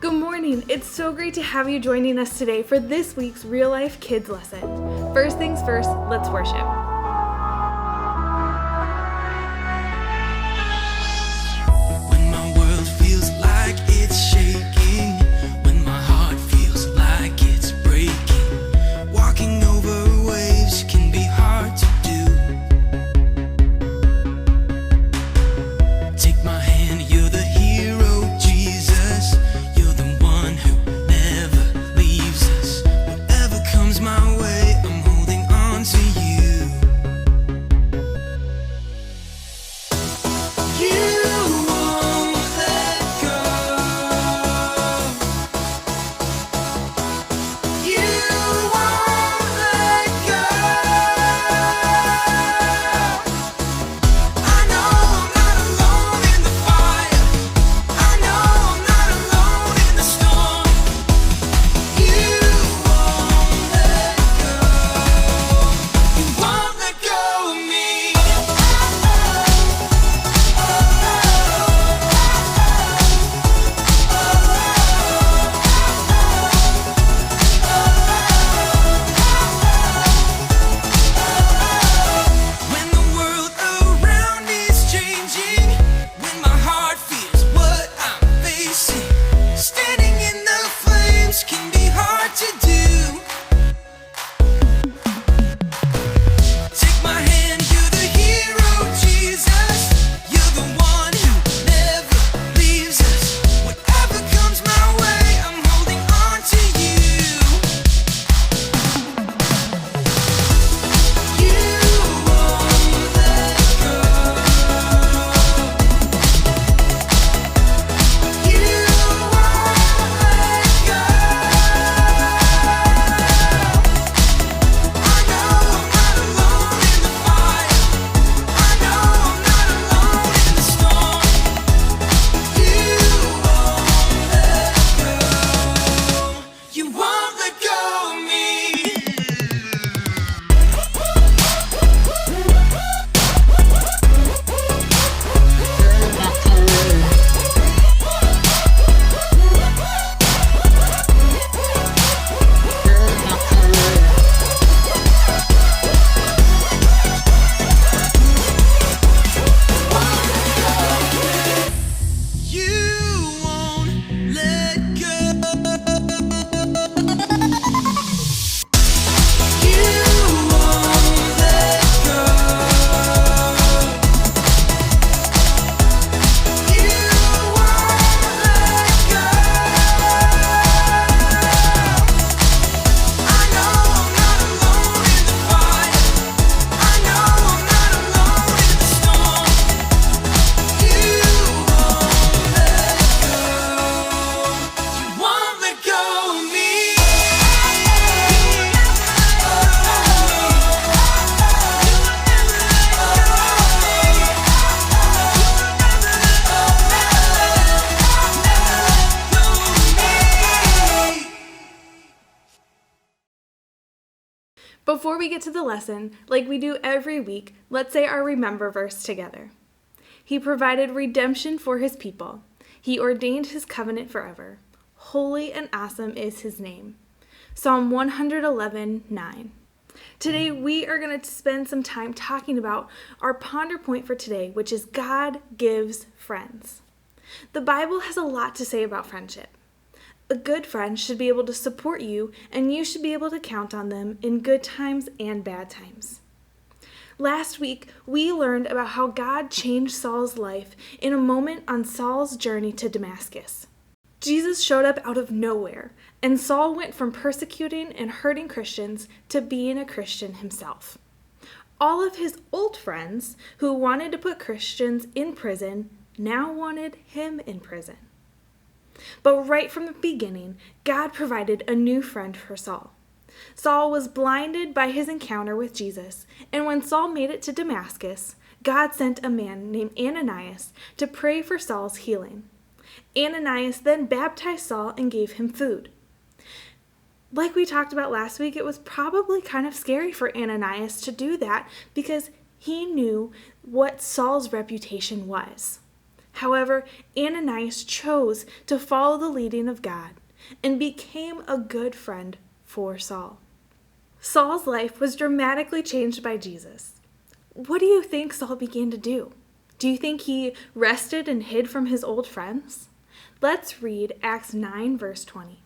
Good morning. It's so great to have you joining us today for this week's Real Life Kids lesson. First things first, let's worship. When my world feels like it's shaking, when my heart feels like it's breaking, walking over waves can be hard to do. Take my hand, you're the hero, Jesus. You're the one who never leaves us. Whatever comes my way, I'm holding on to you. You won't let go. You won't let go. I know I'm not alone in the fire. I know I'm not alone in the storm. You won't let go. You won't let go of me. When the world around is changing, when my heart feels what I'm facing, standing in the flames can be hard to do. Take my hand, you're the hero, Jesus. You're the one who never leaves us. Whatever comes my way, I'm holding on to you. You won't let go. You won't let go. I know I'm not alone in the fire. I know I'm not alone in the storm. You won't let go. You won't let go of me. You won't let go. You won't let go. You won't let go. I know I'm not alone in the fire. I know I'm not alone in the storm. You won't let go. You won't let go of me. Before we get to the lesson, like we do every week, let's say our remember verse together. He provided redemption for his people. He ordained his covenant forever. Holy and awesome is his name. Psalm 111:9. Today we are going to spend some time talking about our ponder point for today, which is God gives friends. The Bible has a lot to say about friendship. A good friend should be able to support you, and you should be able to count on them in good times and bad times. Last week, we learned about how God changed Saul's life in a moment on Saul's journey to Damascus. Jesus showed up out of nowhere, and Saul went from persecuting and hurting Christians to being a Christian himself. All of his old friends who wanted to put Christians in prison now wanted him in prison. But right from the beginning, God provided a new friend for Saul. Saul was blinded by his encounter with Jesus, and when Saul made it to Damascus, God sent a man named Ananias to pray for Saul's healing. Ananias then baptized Saul and gave him food. Like we talked about last week, it was probably kind of scary for Ananias to do that because He knew what Saul's reputation was. However, Ananias chose to follow the leading of God and became a good friend for Saul. Saul's life was dramatically changed by Jesus. What do you think Saul began to do? Do you think he rested and hid from his old friends? Let's read Acts 9, verse 20.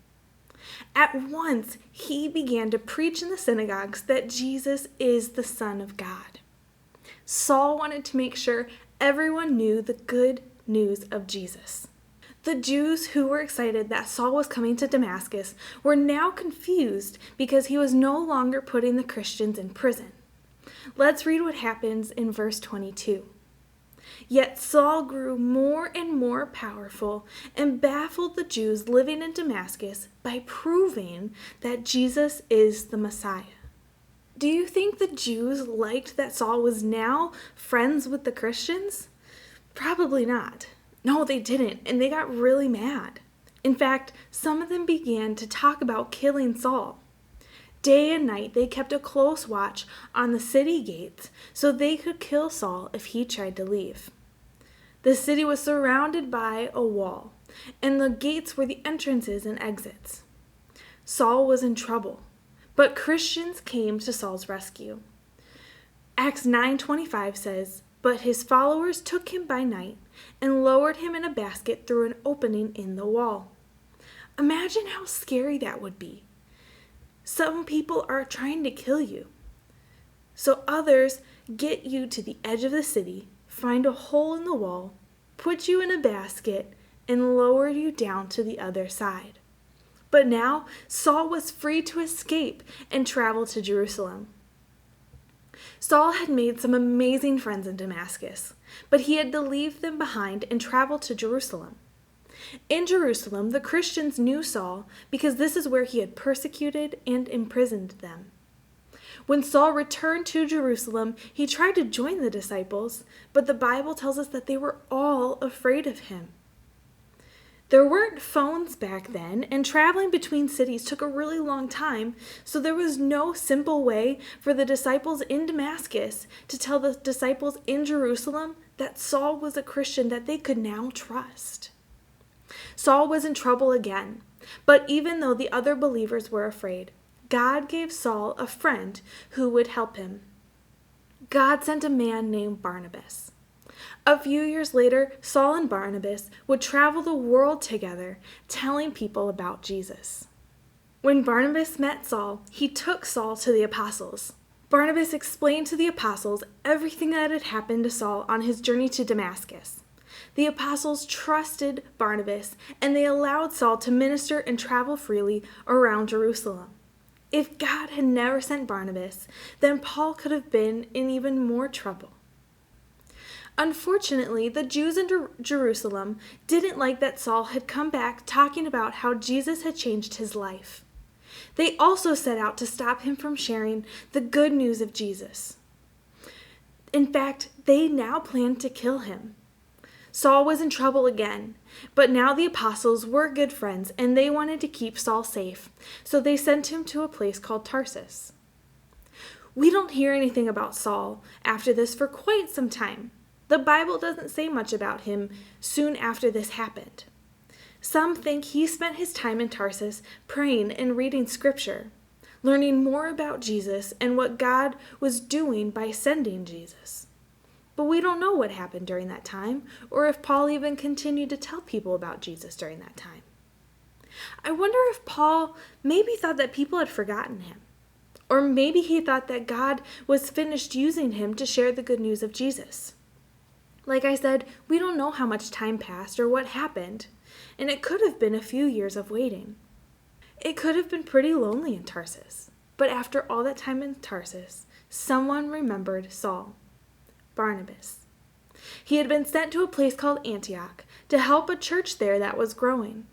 At once he began to preach in the synagogues that Jesus is the Son of God. Saul wanted to make sure everyone knew the good news of Jesus. The Jews who were excited that Saul was coming to Damascus were now confused because he was no longer putting the Christians in prison. Let's read what happens in verse 22. Yet Saul grew more and more powerful and baffled the Jews living in Damascus by proving that Jesus is the Messiah. Do you think the Jews liked that Saul was now friends with the Christians? Probably not. No, they didn't, and they got really mad. In fact, some of them began to talk about killing Saul. Day and night they kept a close watch on the city gates so they could kill Saul if he tried to leave. The city was surrounded by a wall, and the gates were the entrances and exits. Saul was in trouble, but Christians came to Saul's rescue. Acts 9:25 says, "But his followers took him by night and lowered him in a basket through an opening in the wall." Imagine how scary that would be. Some people are trying to kill you. So others get you to the edge of the city, find a hole in the wall, put you in a basket, and lower you down to the other side. But now Saul was free to escape and travel to Jerusalem. Saul had made some amazing friends in Damascus, but he had to leave them behind and travel to Jerusalem. In Jerusalem, the Christians knew Saul because this is where he had persecuted and imprisoned them. When Saul returned to Jerusalem, he tried to join the disciples, but the Bible tells us that they were all afraid of him. There weren't phones back then, and traveling between cities took a really long time, so there was no simple way for the disciples in Damascus to tell the disciples in Jerusalem that Saul was a Christian that they could now trust. Saul was in trouble again, but even though the other believers were afraid, God gave Saul a friend who would help him. God sent a man named Barnabas. A few years later, Saul and Barnabas would travel the world together, telling people about Jesus. When Barnabas met Saul, he took Saul to the apostles. Barnabas explained to the apostles everything that had happened to Saul on his journey to Damascus. The apostles trusted Barnabas, and they allowed Saul to minister and travel freely around Jerusalem. If God had never sent Barnabas, then Paul could have been in even more trouble. Unfortunately, the Jews in Jerusalem didn't like that Saul had come back talking about how Jesus had changed his life. They also set out to stop him from sharing the good news of Jesus. In fact, they now planned to kill him. Saul was in trouble again, but now the apostles were good friends and they wanted to keep Saul safe, so they sent him to a place called Tarsus. We don't hear anything about Saul after this for quite some time. The Bible doesn't say much about him soon after this happened. Some think he spent his time in Tarsus praying and reading scripture, learning more about Jesus and what God was doing by sending Jesus. But we don't know what happened during that time, or if Paul even continued to tell people about Jesus during that time. I wonder if Paul maybe thought that people had forgotten him, or maybe he thought that God was finished using him to share the good news of Jesus. Like I said, we don't know how much time passed or what happened, and it could have been a few years of waiting. It could have been pretty lonely in Tarsus, but after all that time in Tarsus, someone remembered Saul. Barnabas. He had been sent to a place called Antioch to help a church there that was growing.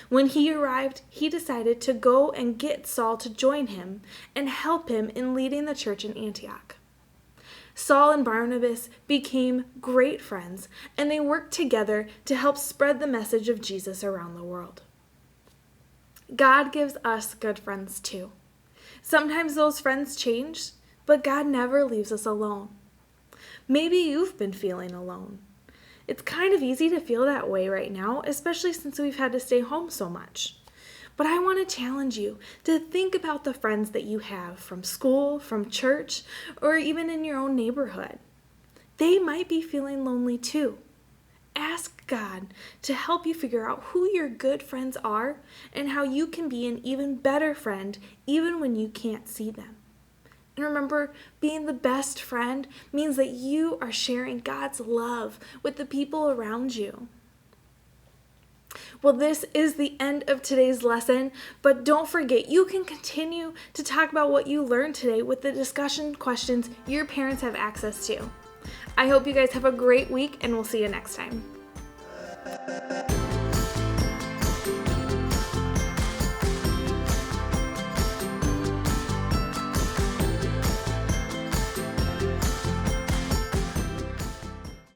When he arrived, he decided to go and get Saul to join him and help him in leading the church in Antioch. Saul and Barnabas became great friends, and they worked together to help spread the message of Jesus around the world. God gives us good friends too. Sometimes those friends change, but God never leaves us alone. Maybe you've been feeling alone. It's kind of easy to feel that way right now, especially since we've had to stay home so much. But I want to challenge you to think about the friends that you have from school, from church, or even in your own neighborhood. They might be feeling lonely too. Ask God to help you figure out who your good friends are and how you can be an even better friend even when you can't see them. And remember, being the best friend means that you are sharing God's love with the people around you. Well, this is the end of today's lesson, but don't forget, you can continue to talk about what you learned today with the discussion questions your parents have access to. I hope you guys have a great week, and we'll see you next time.